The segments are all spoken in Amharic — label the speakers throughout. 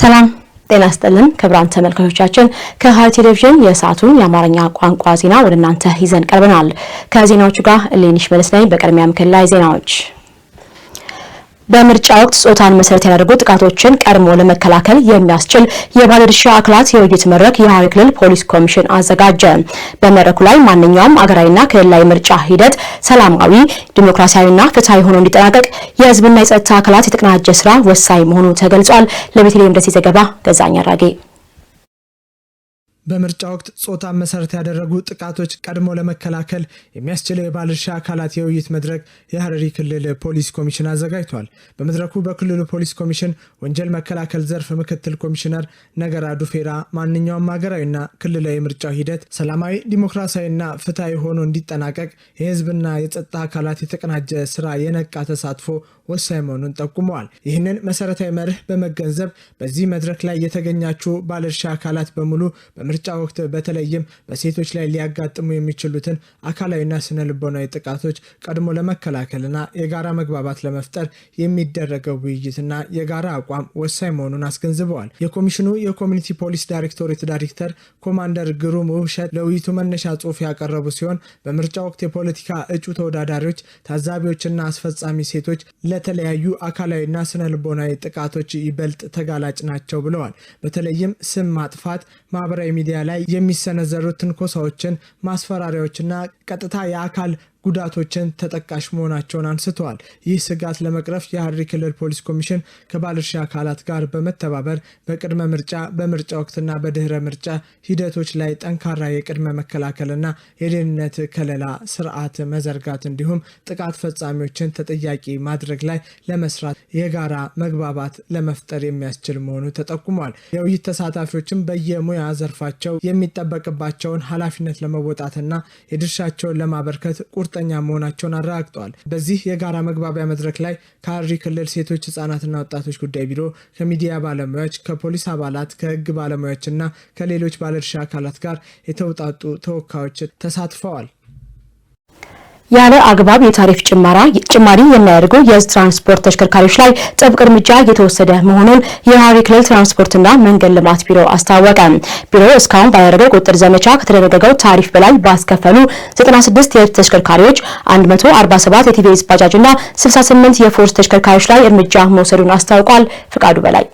Speaker 1: ሰላም ጤና ይስጥልን ክቡራን ተመልካቾቻችን ከሐረሪ ቴሌቪዥን የሰዓቱን የአማርኛ ቋንቋ ዜና ወደ እናንተ ይዘን ቀርበናል። ከዜናዎቹ ጋር እሌኒሽ መለስ ነኝ። በቅድሚያም ክልላዊ ዜናዎች በምርጫ ወቅት ጾታን መሰረት ያደረጉ ጥቃቶችን ቀድሞ ለመከላከል የሚያስችል የባለድርሻ አካላት የውይይት መድረክ የሐረሪ ክልል ፖሊስ ኮሚሽን አዘጋጀ። በመድረኩ ላይ ማንኛውም አገራዊና ክልላዊ ምርጫ ሂደት ሰላማዊ፣ ዲሞክራሲያዊና ፍትሃዊ ሆኖ እንዲጠናቀቅ የህዝብና የጸጥታ አካላት የተቀናጀ ስራ ወሳኝ መሆኑ ተገልጿል። ለቤተልሔም ደሴ ዘገባ ገዛኛ አራጌ።
Speaker 2: በምርጫ ወቅት ጾታን መሰረት ያደረጉ ጥቃቶች ቀድሞ ለመከላከል የሚያስችል የባለድርሻ አካላት የውይይት መድረክ የሐረሪ ክልል ፖሊስ ኮሚሽን አዘጋጅቷል። በመድረኩ በክልሉ ፖሊስ ኮሚሽን ወንጀል መከላከል ዘርፍ ምክትል ኮሚሽነር ነገራ ዱፌራ ማንኛውም ሀገራዊና ክልላዊ ምርጫ ሂደት ሰላማዊ፣ ዲሞክራሲያዊና ፍትሃዊ ሆኖ እንዲጠናቀቅ የህዝብና የጸጥታ አካላት የተቀናጀ ስራ የነቃ ተሳትፎ ወሳኝ መሆኑን ጠቁመዋል። ይህንን መሰረታዊ መርህ በመገንዘብ በዚህ መድረክ ላይ የተገኛችሁ ባለድርሻ አካላት በሙሉ በምርጫ ወቅት በተለይም በሴቶች ላይ ሊያጋጥሙ የሚችሉትን አካላዊና ስነ ልቦናዊ ጥቃቶች ቀድሞ ለመከላከልና የጋራ መግባባት ለመፍጠር የሚደረገው ውይይትና የጋራ አቋም ወሳኝ መሆኑን አስገንዝበዋል። የኮሚሽኑ የኮሚኒቲ ፖሊስ ዳይሬክቶሬት ዳይሬክተር ኮማንደር ግሩም ውብሸት ለውይይቱ መነሻ ጽሑፍ ያቀረቡ ሲሆን በምርጫ ወቅት የፖለቲካ እጩ ተወዳዳሪዎች፣ ታዛቢዎችና አስፈጻሚ ሴቶች ለተለያዩ አካላዊና ስነ ልቦናዊ ጥቃቶች ይበልጥ ተጋላጭ ናቸው ብለዋል። በተለይም ስም ማጥፋት፣ ማህበራዊ ሚዲያ ላይ የሚሰነዘሩ ትንኮሳዎችን፣ ማስፈራሪያዎችና ቀጥታ የአካል ጉዳቶችን ተጠቃሽ መሆናቸውን አንስተዋል። ይህ ስጋት ለመቅረፍ የሐረሪ ክልል ፖሊስ ኮሚሽን ከባለድርሻ አካላት ጋር በመተባበር በቅድመ ምርጫ፣ በምርጫ ወቅትና በድህረ ምርጫ ሂደቶች ላይ ጠንካራ የቅድመ መከላከልና የደህንነት ከለላ ስርዓት መዘርጋት እንዲሁም ጥቃት ፈጻሚዎችን ተጠያቂ ማድረግ ላይ ለመስራት የጋራ መግባባት ለመፍጠር የሚያስችል መሆኑ ተጠቁሟል። የውይይት ተሳታፊዎችም በየሙያ ዘርፋቸው የሚጠበቅባቸውን ኃላፊነት ለመወጣትና የድርሻቸውን ለማበርከት ቁርጠኛ መሆናቸውን አረጋግጠዋል። በዚህ የጋራ መግባቢያ መድረክ ላይ ከሐረሪ ክልል ሴቶች ህጻናትና ወጣቶች ጉዳይ ቢሮ ከሚዲያ ባለሙያዎች፣ ከፖሊስ አባላት፣ ከህግ ባለሙያዎችና ከሌሎች ባለድርሻ አካላት ጋር የተውጣጡ ተወካዮች ተሳትፈዋል።
Speaker 1: ያለ አግባብ የታሪፍ ጭማሪ የሚያደርጉ የህዝብ ትራንስፖርት ተሽከርካሪዎች ላይ ጥብቅ እርምጃ እየተወሰደ መሆኑን የሐረሪ ክልል ትራንስፖርትና መንገድ ልማት ቢሮ አስታወቀ። ቢሮው እስካሁን ባደረገው ቁጥጥር ዘመቻ ከተደነገገው ታሪፍ በላይ ባስከፈሉ 96 የህዝብ ተሽከርካሪዎች፣ 147 የቲቪኤስ ባጃጅና 68 የፎርስ ተሽከርካሪዎች ላይ እርምጃ መውሰዱን አስታውቋል። ፍቃዱ በላይ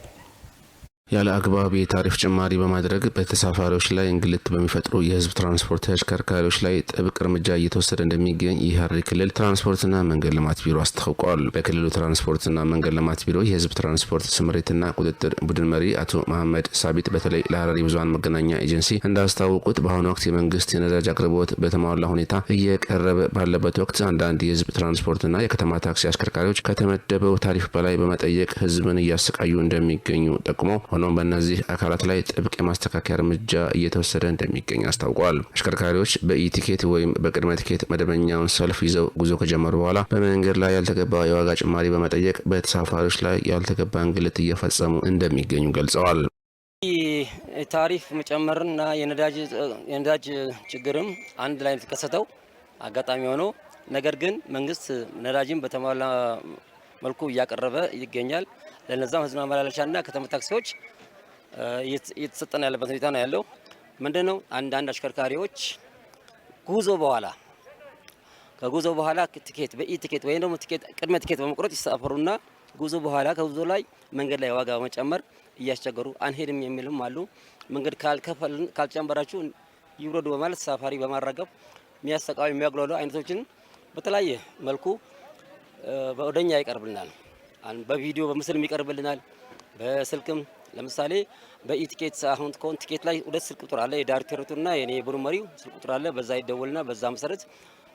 Speaker 3: ያለ አግባብ የታሪፍ ጭማሪ በማድረግ በተሳፋሪዎች ላይ እንግልት በሚፈጥሩ የህዝብ ትራንስፖርት ተሽከርካሪዎች ላይ ጥብቅ እርምጃ እየተወሰደ እንደሚገኝ የሐረሪ ክልል ትራንስፖርትና መንገድ ልማት ቢሮ አስታውቋል። በክልሉ ትራንስፖርትና መንገድ ልማት ቢሮ የህዝብ ትራንስፖርት ስምሪትና ቁጥጥር ቡድን መሪ አቶ መሐመድ ሳቢት በተለይ ለሐረሪ ብዙሃን መገናኛ ኤጀንሲ እንዳስታወቁት በአሁኑ ወቅት የመንግስት የነዳጅ አቅርቦት በተሟላ ሁኔታ እየቀረበ ባለበት ወቅት አንዳንድ የህዝብ ትራንስፖርትና የከተማ ታክሲ አሽከርካሪዎች ከተመደበው ታሪፍ በላይ በመጠየቅ ህዝብን እያሰቃዩ እንደሚገኙ ጠቁመው ሆኖም በእነዚህ አካላት ላይ ጥብቅ የማስተካከያ እርምጃ እየተወሰደ እንደሚገኝ አስታውቋል። አሽከርካሪዎች በኢቲኬት ወይም በቅድመ ቲኬት መደበኛውን ሰልፍ ይዘው ጉዞ ከጀመሩ በኋላ በመንገድ ላይ ያልተገባ የዋጋ ጭማሪ በመጠየቅ በተሳፋሪዎች ላይ ያልተገባ እንግልት እየፈጸሙ እንደሚገኙ ገልጸዋል።
Speaker 4: ታሪፍ መጨመርና የነዳጅ ችግርም አንድ ላይ የተከሰተው አጋጣሚ ሆኖ ነገር ግን መንግስት ነዳጅን በተሟላ መልኩ እያቀረበ ይገኛል። ለነዛም ህዝብ ማመላለሻና ከተማ ታክሲዎች እየተሰጠነ ያለበት ሁኔታ ነው ያለው። ምንድነው አንዳንድ አሽከርካሪዎች ከጉዞ በኋላ ቲኬት በኢቲኬት ወይ ደግሞ ቲኬት ቅድመ ቲኬት በመቁረጥ ይሳፈሩና ጉዞ በኋላ ከጉዞ ላይ መንገድ ላይ ዋጋ በመጨመር እያስቸገሩ አንሄድም የሚልም አሉ። መንገድ ካልጨመራችሁ ይውረዱ በማለት ሳፋሪ በማራገብ የሚያሰቃዩ የሚያግሏሉ አይነቶችን በተለያየ መልኩ ወደኛ ይቀርብልናል። በቪዲዮ በምስል ይቀርብልናል። በስልክም ለምሳሌ በኢቲኬት አሁን ቲኬት ላይ ሁለት ስልክ ቁጥር አለ። የዳይሬክተሩና የኔ ቡድን መሪው ስልክ ቁጥር አለ። በዛ ይደወልና በዛ መሰረት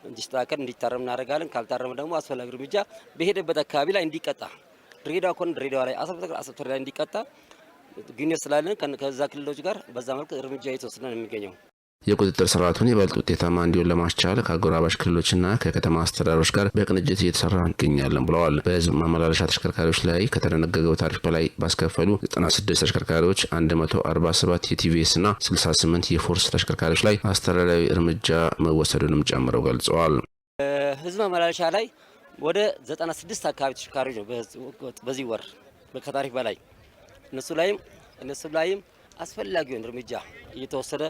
Speaker 4: እንዲስተካከል እንዲታረም እናደርጋለን። ካልታረመ ደግሞ አስፈላጊ እርምጃ በሄደበት አካባቢ ላይ እንዲቀጣ ድሬዳዋ ኮን ድሬዳዋ ላይ አሰብተር ላይ እንዲቀጣ ግንኙነት ስላለን ከዛ ክልሎች ጋር በዛ መልኩ እርምጃ እየተወሰደ ነው የሚገኘው።
Speaker 3: የቁጥጥር ስርዓቱን ይበልጥ ውጤታማ እንዲሆን ለማስቻል ከአጎራባች ክልሎችና ከከተማ አስተዳደሮች ጋር በቅንጅት እየተሰራ እንገኛለን ብለዋል። በህዝብ ማመላለሻ ተሽከርካሪዎች ላይ ከተደነገገው ታሪፍ በላይ ባስከፈሉ 96 ተሽከርካሪዎች፣ 147 የቲቪኤስ እና 68 የፎርስ ተሽከርካሪዎች ላይ አስተዳደራዊ እርምጃ መወሰዱንም ጨምረው ገልጸዋል።
Speaker 4: ህዝብ ማመላለሻ ላይ ወደ 96 አካባቢ ተሽከርካሪዎች ነው በዚህ ወር ከታሪፍ በላይ እነሱ ላይም እነሱ ላይም አስፈላጊውን እርምጃ እየተወሰደ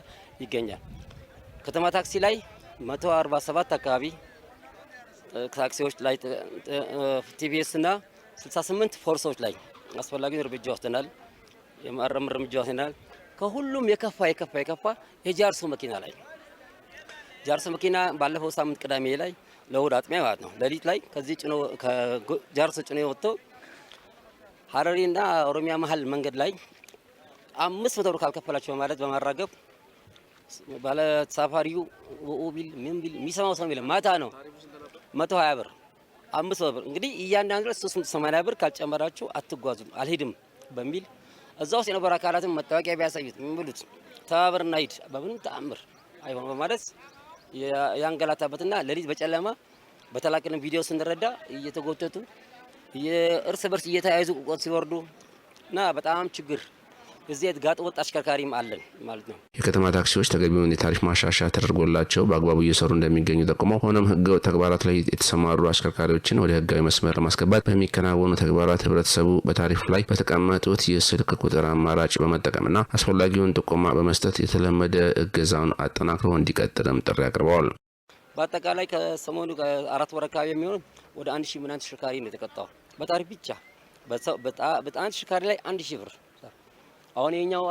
Speaker 4: ይገኛል። ከተማ ታክሲ ላይ 147 አካባቢ ታክሲዎች ላይ ቲቪኤስ እና 68 ፎርሶች ላይ አስፈላጊውን እርምጃ ወስደናል። የማረም እርምጃ ወስደናል። ከሁሉም የከፋ የጃርሶ መኪና ላይ ጃርሶ መኪና ባለፈው ሳምንት ቅዳሜ ላይ ለእሁድ አጥሚያ ማለት ነው ሌሊት ላይ ከዚህ ጭኖ ከጃርሶ ጭኖ ወጥቶ ሀረሪና ኦሮሚያ መሀል መንገድ ላይ 500 ብር ካልከፈላችሁ በማለት በማራገብ ባለ ተሳፋሪው ወኡቢል ምን ቢል የሚሰማው ሰው የለም። ማታ ነው 120 ብር 500 ብር እንግዲህ እያንዳንዱ 380 ብር ካልጨመራችሁ አትጓዙም አልሄድም በሚል እዛ ውስጥ የነበሩ አካላትን መታወቂያ ቢያሳዩት ምን ብሉት ተባብርና ሂድ በምንም ተአምር አይሆን በማለት ያንገላታበትና ሌሊት በጨለማ በተላከልን ቪዲዮ ስንረዳ እየተጎተቱ የእርስ በርስ እየተያይዙ ቁጥር ሲወርዱ እና በጣም ችግር እዚህ ጋጥ ወጥ አሽከርካሪም አለን ማለት ነው።
Speaker 3: የከተማ ታክሲዎች ተገቢውን የታሪፍ ማሻሻያ ተደርጎላቸው በአግባቡ እየሰሩ እንደሚገኙ ጠቁመው ሆኖም ህገወጥ ተግባራት ላይ የተሰማሩ አሽከርካሪዎችን ወደ ህጋዊ መስመር ለማስገባት በሚከናወኑ ተግባራት ህብረተሰቡ በታሪፍ ላይ በተቀመጡት የስልክ ቁጥር አማራጭ በመጠቀምና አስፈላጊውን ጥቆማ በመስጠት የተለመደ እገዛውን አጠናክሮ እንዲቀጥልም ጥሪ አቅርበዋል።
Speaker 4: በአጠቃላይ ከሰሞኑ ከ4 ወር አካባቢ የሚሆን ወደ 1000 ምናምን ተሽከርካሪ ነው የተቀጣው በታሪፍ ብቻ በጣም ተሽከርካሪ ላይ 1000 ብር። አሁን የኛው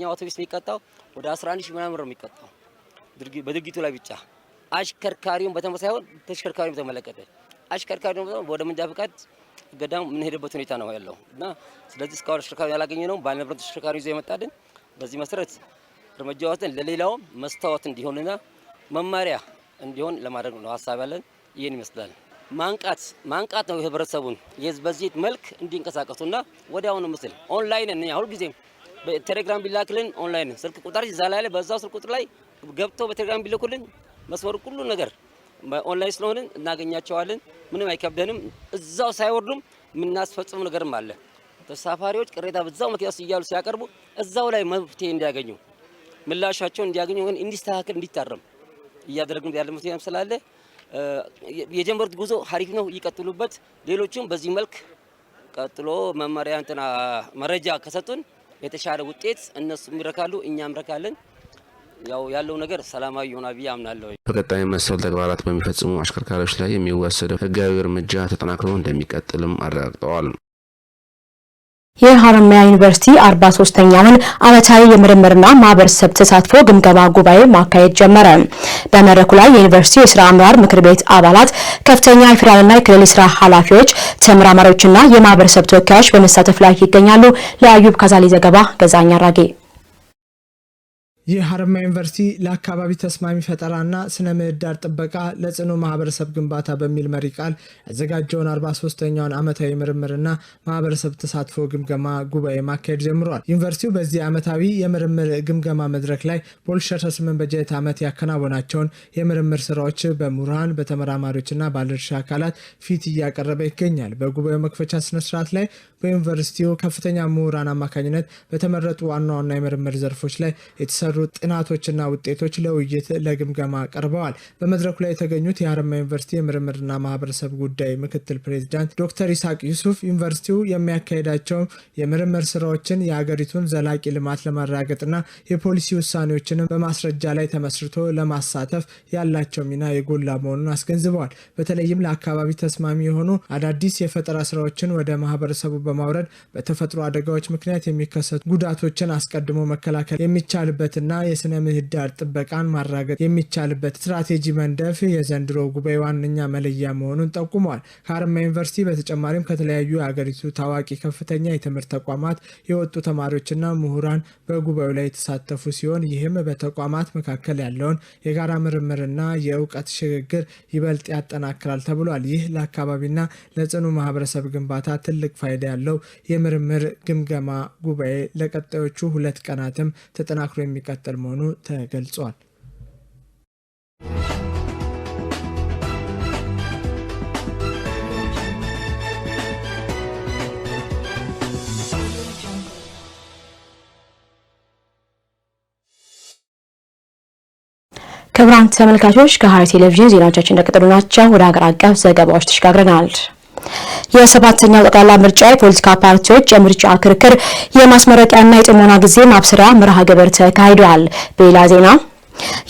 Speaker 4: አውቶቡስ የሚቀጣው ወደ 11000 ምናምን ብር የሚቀጣው በድርጊቱ ላይ ብቻ። አሽከርካሪውን በተመሳሳይ ተሽከርካሪውን ተመለከተ አሽከርካሪውን ወደ መንጃ ፈቃድ ገዳም ምን ሄደበት ሁኔታ ነው ያለው እና ስለዚህ እስካሁን አሽከርካሪ ያላገኘ ነው ባለንብረት ተሽከርካሪ ይዞ የመጣልን በዚህ መሰረት እርምጃ ወስደን ለሌላው መስታወት እንዲሆንና መማሪያ እንዲሆን ለማድረግ ነው ሀሳብ ያለን። ይሄን ይመስላል። ማንቃት ነው ህብረተሰቡን በዚህ መልክ እንዲንቀሳቀሱና ወዲያውኑ ምስል ኦንላይን እና ሁሉ ጊዜ በቴሌግራም ቢላክልን ኦንላይን ስልክ ቁጥር ይዛላ ያለ በዛው ስልክ ቁጥር ላይ ገብተው በቴሌግራም ቢልኩልን መስመሩ ሁሉ ነገር ኦንላይን ስለሆነ እናገኛቸዋለን። ምንም አይከብደንም። እዛው ሳይወርዱም ምናስፈጽሙ ነገርም አለ። ተሳፋሪዎች ቅሬታ በዛው መኪና ውስጥ እያሉ ሲያቀርቡ እዛው ላይ መፍትሄ እንዲያገኙ ምላሻቸውን እንዲያገኙ እንዲስተካከል እንዲታረም እያደረግን ያለ ምክንያት ስላለ የጀመሩት ጉዞ ሀሪፍ ነው፣ ይቀጥሉበት። ሌሎችም በዚህ መልክ ቀጥሎ መመሪያ እንትና መረጃ ከሰጡን የተሻለ ውጤት እነሱም ይረካሉ፣ እኛም ረካለን። ያው ያለው ነገር ሰላማዊ ይሆናል ብዬ አምናለሁ።
Speaker 3: በቀጣይ መሰል ተግባራት በሚፈጽሙ አሽከርካሪዎች ላይ የሚወሰደው ህጋዊ እርምጃ ተጠናክሮ እንደሚቀጥልም አረጋግጠዋል።
Speaker 1: የሀረማያ ዩኒቨርሲቲ 43ኛውን ዓመታዊ የምርምርና ማህበረሰብ ተሳትፎ ግምገማ ጉባኤ ማካሄድ ጀመረ። በመድረኩ ላይ የዩኒቨርሲቲው የስራ አመራር ምክር ቤት አባላት፣ ከፍተኛ የፌዴራልና የክልል የስራ ኃላፊዎች፣ ተመራማሪዎችና የማህበረሰብ ተወካዮች በመሳተፍ ላይ ይገኛሉ። ለአዩብ ካዛሊ ዘገባ ገዛኛ አራጌ።
Speaker 2: የሀረማያ ዩኒቨርሲቲ ለአካባቢ ተስማሚ ፈጠራና ስነ ምህዳር ጥበቃ ለጽኑ ማህበረሰብ ግንባታ በሚል መሪ ቃል ያዘጋጀውን 43ኛውን ዓመታዊ ምርምርና ማህበረሰብ ተሳትፎ ግምገማ ጉባኤ ማካሄድ ጀምሯል። ዩኒቨርሲቲው በዚህ ዓመታዊ የምርምር ግምገማ መድረክ ላይ በ2018 በጀት ዓመት ያከናወናቸውን የምርምር ስራዎች በምሁራን በተመራማሪዎችና ባለድርሻ አካላት ፊት እያቀረበ ይገኛል። በጉባኤው መክፈቻ ስነስርዓት ላይ በዩኒቨርሲቲው ከፍተኛ ምሁራን አማካኝነት በተመረጡ ዋና ዋና የምርምር ዘርፎች ላይ የተሰሩ ጥናቶችና ውጤቶች ለውይይት ለግምገማ ቀርበዋል። በመድረኩ ላይ የተገኙት የሀረማያ ዩኒቨርሲቲ የምርምርና ማህበረሰብ ጉዳይ ምክትል ፕሬዚዳንት ዶክተር ኢሳቅ ዩሱፍ ዩኒቨርሲቲው የሚያካሄዳቸው የምርምር ስራዎችን የሀገሪቱን ዘላቂ ልማት ለማረጋገጥና የፖሊሲ ውሳኔዎችንም በማስረጃ ላይ ተመስርቶ ለማሳተፍ ያላቸው ሚና የጎላ መሆኑን አስገንዝበዋል። በተለይም ለአካባቢ ተስማሚ የሆኑ አዳዲስ የፈጠራ ስራዎችን ወደ ማህበረሰቡ በማውረድ በተፈጥሮ አደጋዎች ምክንያት የሚከሰቱ ጉዳቶችን አስቀድሞ መከላከል የሚቻልበትና የስነ ምህዳር ጥበቃን ማረጋገጥ የሚቻልበት ስትራቴጂ መንደፍ የዘንድሮ ጉባኤ ዋነኛ መለያ መሆኑን ጠቁመዋል። ከሀረማያ ዩኒቨርሲቲ በተጨማሪም ከተለያዩ የሀገሪቱ ታዋቂ ከፍተኛ የትምህርት ተቋማት የወጡ ተማሪዎችና ምሁራን በጉባኤው ላይ የተሳተፉ ሲሆን ይህም በተቋማት መካከል ያለውን የጋራ ምርምርና የእውቀት ሽግግር ይበልጥ ያጠናክራል ተብሏል። ይህ ለአካባቢና ለጽኑ ማህበረሰብ ግንባታ ትልቅ ፋይዳ ያለው የምርምር ግምገማ ጉባኤ ለቀጣዮቹ 2 ቀናትም ተጠናክሮ የሚቀጥል መሆኑ ተገልጿል።
Speaker 1: ክቡራን ተመልካቾች ከሐረሪ ቴሌቪዥን ዜናዎቻችን እንደቀጠሉ ናቸው። ወደ ሀገር አቀፍ ዘገባዎች ተሸጋግረናል። የሰባተኛው ጠቅላላ ምርጫ የፖለቲካ ፓርቲዎች የምርጫ ክርክር የማስመረቂያና የጥሞና ጊዜ ማብሰሪያ መርሃ ግብር ተካሂዷል። በሌላ ዜና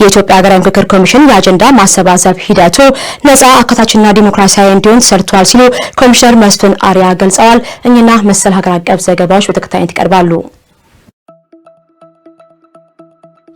Speaker 1: የኢትዮጵያ ሀገራዊ ምክክር ኮሚሽን የአጀንዳ ማሰባሰብ ሂደቱ ነጻ አካታችና ዲሞክራሲያዊ እንዲሆን ሰርቷል ሲሉ ኮሚሽነር መስፍን አሪያ ገልጸዋል። እኚህና መሰል ሀገር አቀፍ ዘገባዎች በተከታይነት ይቀርባሉ።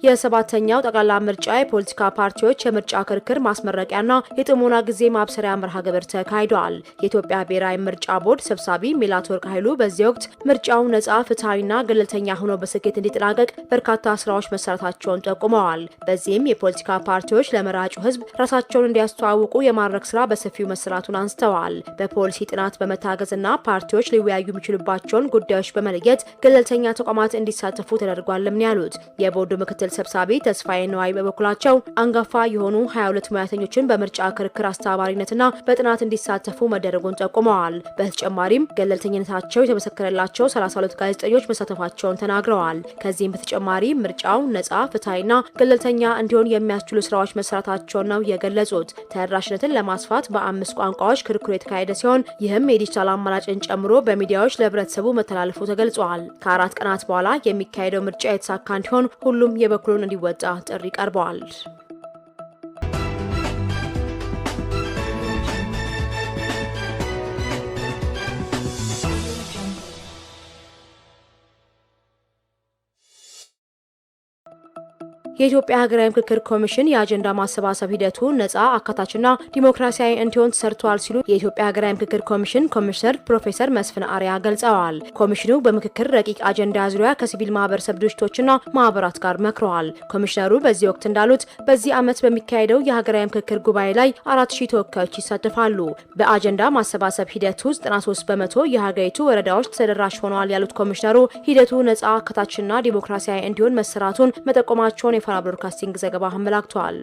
Speaker 1: የሰባተኛው ጠቅላላ ምርጫ የፖለቲካ ፓርቲዎች የምርጫ ክርክር ማስመረቂያና የጥሞና ጊዜ ማብሰሪያ መርሃ ግብር ተካሂዷል። የኢትዮጵያ ብሔራዊ ምርጫ ቦርድ ሰብሳቢ ሜላትወርቅ ኃይሉ በዚህ ወቅት ምርጫው ነጻ፣ ፍትሐዊና ገለልተኛ ሆኖ በስኬት እንዲጠናቀቅ በርካታ ስራዎች መሰራታቸውን ጠቁመዋል። በዚህም የፖለቲካ ፓርቲዎች ለመራጩ ሕዝብ ራሳቸውን እንዲያስተዋውቁ የማድረግ ስራ በሰፊው መሰራቱን አንስተዋል። በፖሊሲ ጥናት በመታገዝና ፓርቲዎች ሊወያዩ የሚችሉባቸውን ጉዳዮች በመለየት ገለልተኛ ተቋማት እንዲሳተፉ ተደርጓልም ነው ያሉት። የቦርዱ ምክትል ሰብሳቢ ተስፋዬ ነዋይ በበኩላቸው አንጋፋ የሆኑ 22 ሙያተኞችን በምርጫ ክርክር አስተባባሪነትና በጥናት እንዲሳተፉ መደረጉን ጠቁመዋል። በተጨማሪም ገለልተኝነታቸው የተመሰከረላቸው 32 ጋዜጠኞች መሳተፋቸውን ተናግረዋል። ከዚህም በተጨማሪ ምርጫው ነጻ፣ ፍትሐዊና ገለልተኛ እንዲሆን የሚያስችሉ ስራዎች መሰራታቸውን ነው የገለጹት። ተደራሽነትን ለማስፋት በ5 ቋንቋዎች ክርክሩ የተካሄደ ሲሆን ይህም የዲጂታል አማራጭን ጨምሮ በሚዲያዎች ለህብረተሰቡ መተላለፉ ተገልጿል። ከ4 ቀናት በኋላ የሚካሄደው ምርጫ የተሳካ እንዲሆን ሁሉም የበኩሉን እንዲወጣ ጥሪ ቀርበዋል። የኢትዮጵያ ሀገራዊ ምክክር ኮሚሽን የአጀንዳ ማሰባሰብ ሂደቱ ነጻ፣ አካታችና ዲሞክራሲያዊ እንዲሆን ሰርቷል ሲሉ የኢትዮጵያ ሀገራዊ ምክክር ኮሚሽን ኮሚሽነር ፕሮፌሰር መስፍን አሪያ ገልጸዋል። ኮሚሽኑ በምክክር ረቂቅ አጀንዳ ዙሪያ ከሲቪል ማህበረሰብ ድርጅቶችና ማህበራት ጋር መክረዋል። ኮሚሽነሩ በዚህ ወቅት እንዳሉት በዚህ ዓመት በሚካሄደው የሀገራዊ ምክክር ጉባኤ ላይ 4000 ተወካዮች ይሳተፋሉ። በአጀንዳ ማሰባሰብ ሂደቱ 93% የሀገሪቱ ወረዳዎች ተደራሽ ሆነዋል ያሉት ኮሚሽነሩ ሂደቱ ነጻ፣ አካታችና ዲሞክራሲያዊ እንዲሆን መሰራቱን መጠቆማቸውን የፋና ብሮድካስቲንግ ዘገባ አመላክቷል።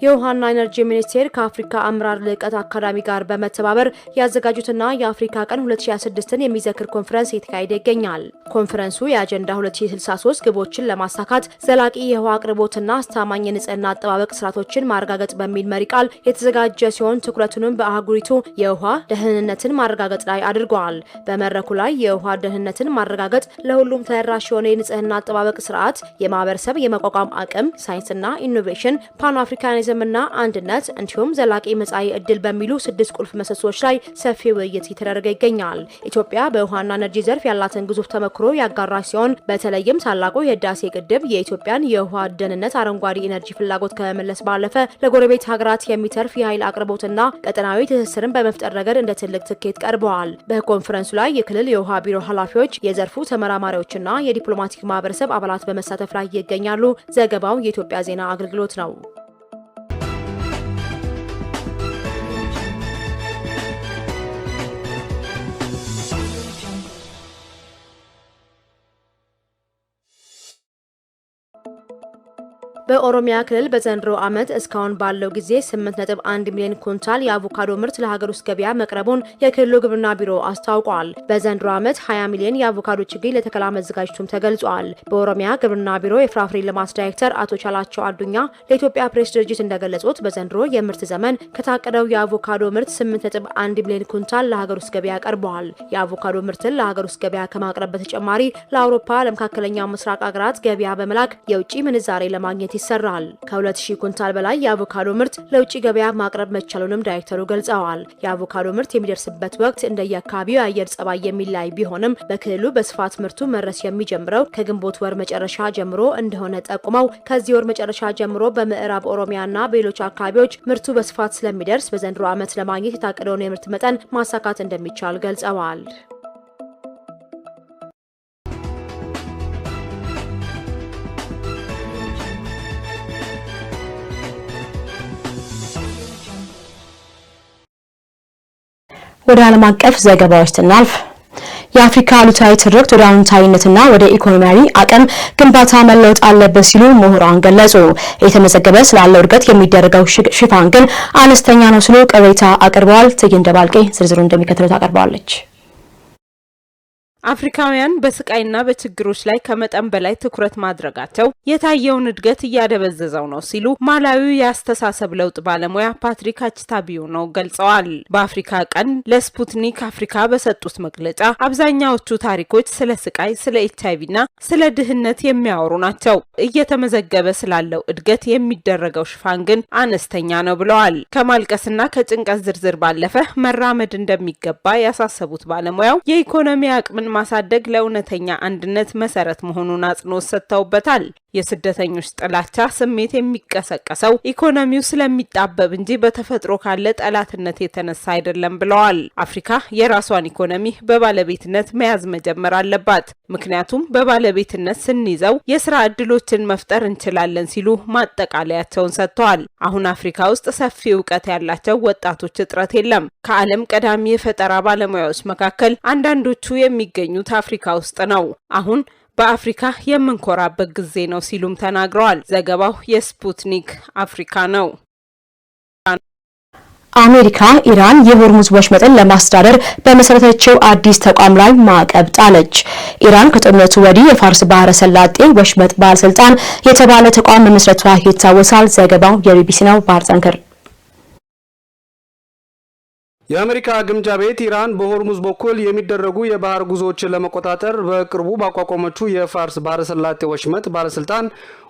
Speaker 1: የውሃና ኢነርጂ ሚኒስቴር ከአፍሪካ አመራር ልዕቀት አካዳሚ ጋር በመተባበር ያዘጋጁትና የአፍሪካ ቀን 2026ን የሚዘክር ኮንፈረንስ እየተካሄደ ይገኛል። ኮንፈረንሱ የአጀንዳ 2063 ግቦችን ለማሳካት ዘላቂ የውሃ አቅርቦትና አስተማማኝ የንጽህና አጠባበቅ ስርዓቶችን ማረጋገጥ በሚል መሪ ቃል የተዘጋጀ ሲሆን ትኩረቱንም በአህጉሪቱ የውሃ ደህንነትን ማረጋገጥ ላይ አድርጓል። በመድረኩ ላይ የውሃ ደህንነትን ማረጋገጥ፣ ለሁሉም ተደራሽ የሆነ የንጽህና አጠባበቅ ስርዓት፣ የማህበረሰብ የመቋቋም አቅም፣ ሳይንስና ኢኖቬሽን፣ ፓን አፍሪካኒዝም እና አንድነት እንዲሁም ዘላቂ መጻኢ ዕድል በሚሉ 6 ቁልፍ ምሰሶች ላይ ሰፊ ውይይት እየተደረገ ይገኛል። ኢትዮጵያ በውሃና ኢነርጂ ዘርፍ ያላትን ግዙፍ ተሞክሮ ያጋራች ሲሆን በተለይም ታላቁ የህዳሴ ግድብ የኢትዮጵያን የውሃ ደህንነት፣ አረንጓዴ ኢነርጂ ፍላጎት ከመመለስ ባለፈ ለጎረቤት ሀገራት የሚተርፍ የኃይል አቅርቦትና ቀጠናዊ ትስስርን በመፍጠር ረገድ እንደ ትልቅ ስኬት ቀርበዋል። በኮንፈረንሱ ላይ የክልል የውሃ ቢሮ ኃላፊዎች፣ የዘርፉ ተመራማሪዎችና የዲፕሎማቲክ ማህበረሰብ አባላት በመሳተፍ ላይ ይገኛሉ። ዘገባው የኢትዮጵያ ዜና አገልግሎት ነው። በኦሮሚያ ክልል በዘንድሮ ዓመት እስካሁን ባለው ጊዜ 8.1 ሚሊዮን ኩንታል የአቮካዶ ምርት ለሀገር ውስጥ ገበያ መቅረቡን የክልሉ ግብርና ቢሮ አስታውቋል። በዘንድሮ ዓመት 20 ሚሊዮን የአቮካዶ ችግኝ ለተከላ መዘጋጀቱም ተገልጿል። በኦሮሚያ ግብርና ቢሮ የፍራፍሬ ልማት ዳይሬክተር አቶ ቻላቸው አዱኛ ለኢትዮጵያ ፕሬስ ድርጅት እንደገለጹት በዘንድሮ የምርት ዘመን ከታቀደው የአቮካዶ ምርት 8.1 ሚሊዮን ኩንታል ለሀገር ውስጥ ገበያ ቀርበዋል። የአቮካዶ ምርትን ለሀገር ውስጥ ገበያ ከማቅረብ በተጨማሪ ለአውሮፓ፣ ለመካከለኛው ምስራቅ ሀገራት ገበያ በመላክ የውጭ ምንዛሬ ለማግኘት ይሰራል። ከ2000 ኩንታል በላይ የአቮካዶ ምርት ለውጭ ገበያ ማቅረብ መቻሉንም ዳይሬክተሩ ገልጸዋል። የአቮካዶ ምርት የሚደርስበት ወቅት እንደየአካባቢው የአየር ጸባይ የሚለያይ ቢሆንም በክልሉ በስፋት ምርቱ መድረስ የሚጀምረው ከግንቦት ወር መጨረሻ ጀምሮ እንደሆነ ጠቁመው ከዚህ ወር መጨረሻ ጀምሮ በምዕራብ ኦሮሚያና በሌሎች አካባቢዎች ምርቱ በስፋት ስለሚደርስ በዘንድሮ ዓመት ለማግኘት የታቀደውን የምርት መጠን ማሳካት እንደሚቻል ገልጸዋል። ወደ ዓለም አቀፍ ዘገባዎች ስናልፍ የአፍሪካ አሉታዊ ትርክት ወደ አዎንታዊነትና ወደ ኢኮኖሚያዊ አቅም ግንባታ መለወጥ አለበት ሲሉ ምሁራን ገለጹ። የተመዘገበ ስላለው እድገት የሚደረገው ሽፋን ግን አነስተኛ ነው ሲሉ ቅሬታ አቅርበዋል። ትዕይንተ ባልቄ ዝርዝሩ እንደሚከተለው ታቀርባለች።
Speaker 5: አፍሪካውያን በስቃይና በችግሮች ላይ ከመጠን በላይ ትኩረት ማድረጋቸው የታየውን እድገት እያደበዘዘው ነው ሲሉ ማላዊው የአስተሳሰብ ለውጥ ባለሙያ ፓትሪክ አችታቢዮ ነው ገልጸዋል። በአፍሪካ ቀን ለስፑትኒክ አፍሪካ በሰጡት መግለጫ አብዛኛዎቹ ታሪኮች ስለ ስቃይ፣ ስለ ኤችአይቪና ስለ ድህነት የሚያወሩ ናቸው። እየተመዘገበ ስላለው እድገት የሚደረገው ሽፋን ግን አነስተኛ ነው ብለዋል። ከማልቀስና ከጭንቀት ዝርዝር ባለፈ መራመድ እንደሚገባ ያሳሰቡት ባለሙያው የኢኮኖሚ አቅምን ማሳደግ ለእውነተኛ አንድነት መሰረት መሆኑን አጽንኦት ሰጥተውበታል። የስደተኞች ጥላቻ ስሜት የሚቀሰቀሰው ኢኮኖሚው ስለሚጣበብ እንጂ በተፈጥሮ ካለ ጠላትነት የተነሳ አይደለም ብለዋል። አፍሪካ የራሷን ኢኮኖሚ በባለቤትነት መያዝ መጀመር አለባት። ምክንያቱም በባለቤትነት ስንይዘው የስራ ዕድሎችን መፍጠር እንችላለን ሲሉ ማጠቃለያቸውን ሰጥተዋል። አሁን አፍሪካ ውስጥ ሰፊ ዕውቀት ያላቸው ወጣቶች እጥረት የለም። ከዓለም ቀዳሚ የፈጠራ ባለሙያዎች መካከል አንዳንዶቹ የሚገኙት አፍሪካ ውስጥ ነው። አሁን በአፍሪካ የምንኮራበት ጊዜ ነው ሲሉም ተናግረዋል። ዘገባው የስፑትኒክ አፍሪካ ነው።
Speaker 1: አሜሪካ ኢራን የሆርሙዝ ወሽመጥን ለማስተዳደር በመሰረተችው አዲስ ተቋም ላይ ማዕቀብ ጣለች። ኢራን ከጦርነቱ ወዲህ የፋርስ ባህረ ሰላጤ ወሽመጥ ባለስልጣን የተባለ ተቋም መመስረቷ ይታወሳል። ዘገባው የቢቢሲ ነው። ባህር ጠንክር
Speaker 6: የአሜሪካ ግምጃ ቤት ኢራን በሆርሙዝ በኩል የሚደረጉ የባህር ጉዞዎችን ለመቆጣጠር በቅርቡ ባቋቋመችው የፋርስ ባህረ ሰላጤ ወሽመጥ ባለስልጣን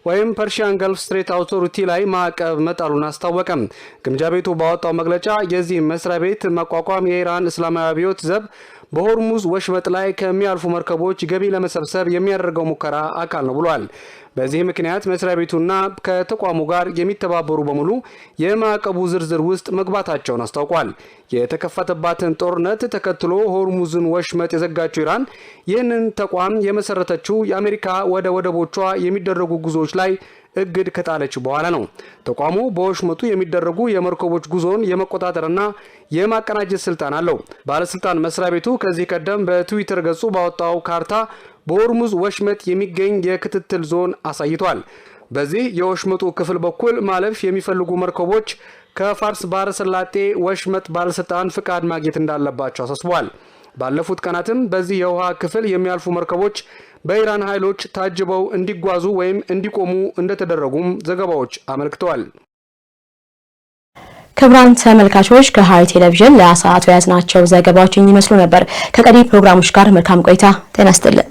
Speaker 6: ወይም ፐርሺያን ገልፍ ስትሬት አውቶሪቲ ላይ ማዕቀብ መጣሉን አስታወቀም። ግምጃ ቤቱ ባወጣው መግለጫ የዚህ መስሪያ ቤት መቋቋም የኢራን እስላማዊ አብዮት ዘብ በሆርሙዝ ወሽመጥ ላይ ከሚያልፉ መርከቦች ገቢ ለመሰብሰብ የሚያደርገው ሙከራ አካል ነው ብሏል። በዚህ ምክንያት መስሪያ ቤቱና ከተቋሙ ጋር የሚተባበሩ በሙሉ የማዕቀቡ ዝርዝር ውስጥ መግባታቸውን አስታውቋል። የተከፈተባትን ጦርነት ተከትሎ ሆርሙዝን ወሽመጥ የዘጋችው ኢራን ይህንን ተቋም የመሰረተችው የአሜሪካ ወደ ወደቦቿ የሚደረጉ ጉዞዎች ላይ እግድ ከጣለች በኋላ ነው። ተቋሙ በወሽመጡ የሚደረጉ የመርከቦች ጉዞን የመቆጣጠርና የማቀናጀት ስልጣን አለው። ባለስልጣን መስሪያ ቤቱ ከዚህ ቀደም በትዊተር ገጹ ባወጣው ካርታ በሆርሙዝ ወሽመጥ የሚገኝ የክትትል ዞን አሳይቷል። በዚህ የወሽመጡ ክፍል በኩል ማለፍ የሚፈልጉ መርከቦች ከፋርስ ባህረ ሰላጤ ወሽመጥ ባለስልጣን ፍቃድ ማግኘት እንዳለባቸው አሳስቧል። ባለፉት ቀናትም በዚህ የውሃ ክፍል የሚያልፉ መርከቦች በኢራን ኃይሎች ታጅበው እንዲጓዙ ወይም እንዲቆሙ እንደተደረጉም ዘገባዎች አመልክተዋል።
Speaker 1: ክቡራን ተመልካቾች ከሐረሪ ቴሌቪዥን ለሰዓቱ ያዝናቸው ዘገባዎች ይመስሉ ነበር። ከቀሪ ፕሮግራሞች ጋር መልካም ቆይታ። ጤና ይስጥልን።